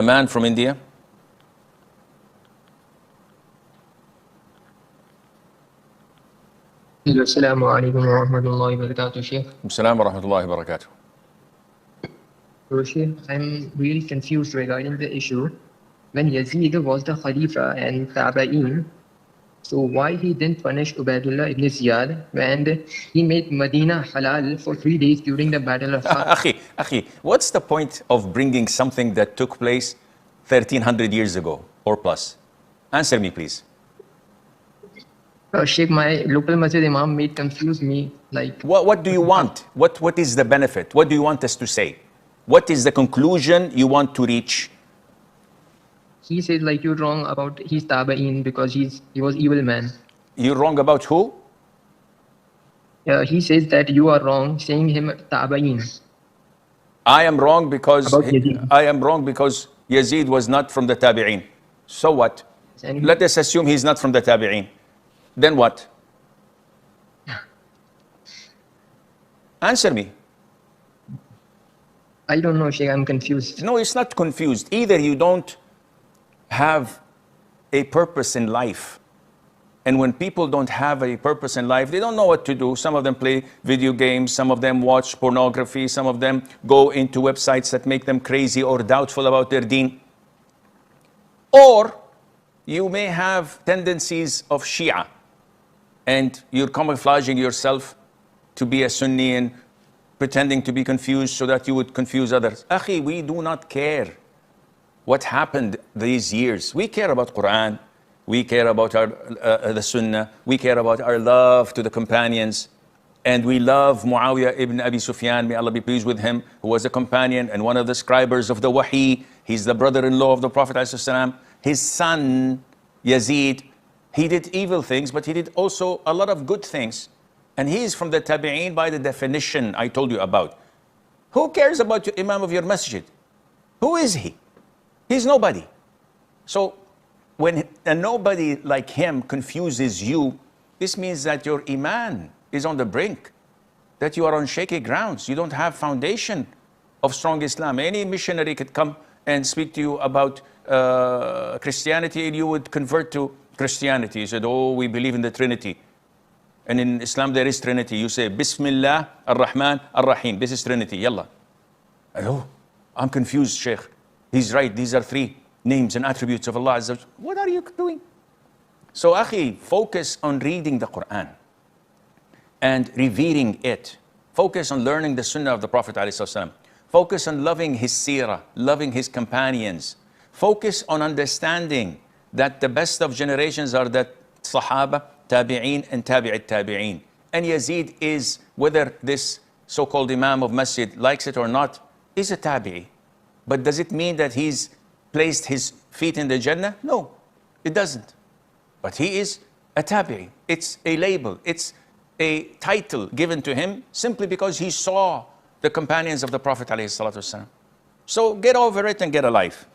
A man from India. Assalamu alaikum wa rahmatullahi wa barakatuh, Sheikh. Assalamu wa rahmatullahi wa barakatuh. So, Sheikh, I'm really confused regarding the issue. When Yazid was the Khalifa and Tabi'in, so why he didn't punish Ubaidullah ibn Ziyad when he made Medina halal for 3 days during the Battle of Akhi, what's the point of bringing something that took place 1300 years ago or plus? Answer me, please. Sheikh, my local masjid imam made confuse me. Like, what do you want? What is the benefit? What do you want us to say? What is the conclusion you want to reach? He says like you're wrong about his Tabi'in because he was evil man. You're wrong about who? He says that you are wrong saying him Tabi'in. I am wrong because Yazid was not from the Tabi'in. So what? Let us assume he's not from the Tabi'in. Then what? Answer me. I don't know, Sheikh. I'm confused. No, it's not confused. Either you don't have a purpose in life. And when people don't have a purpose in life, they don't know what to do. Some of them play video games. Some of them watch pornography. Some of them go into websites that make them crazy or doubtful about their deen. Or you may have tendencies of Shia. And you're camouflaging yourself to be a Sunni and pretending to be confused so that you would confuse others. Akhi, we do not care what happened these years. We care about Qur'an. We care about the Sunnah. We care about our love to the companions. And we love Muawiyah ibn Abi Sufyan, may Allah be pleased with him, who was a companion and one of the scribers of the Wahi. He's the brother-in-law of the Prophet ﷺ. His son, Yazid, he did evil things, but he did also a lot of good things. And he is from the Tabi'in by the definition I told you about. Who cares about your Imam of your masjid? Who is he? He's nobody. So when a nobody like him confuses you, this means that your Iman is on the brink, that you are on shaky grounds. You don't have foundation of strong Islam. Any missionary could come and speak to you about Christianity and you would convert to Christianity. You said, oh, we believe in the Trinity. And in Islam there is Trinity. You say, Bismillah ar-Rahman ar-Rahim. This is Trinity, yallah. Oh, I'm confused, Sheikh. He's right, these are 3 names and attributes of Allah Azza wa Jalla. What are you doing? So, akhi, focus on reading the Qur'an and revering it. Focus on learning the Sunnah of the Prophet ﷺ. Focus on loving his seerah, loving his companions. Focus on understanding that the best of generations are the Sahabah, Tabi'in, and Tabi'it Tabi'in. And Yazid is, whether this so-called Imam of Masjid likes it or not, is a Tabi'i. But does it mean that he's placed his feet in the Jannah? No, it doesn't. But he is a Tabi'i. It's a label. It's a title given to him simply because he saw the companions of the Prophet ﷺ. So get over it and get a life.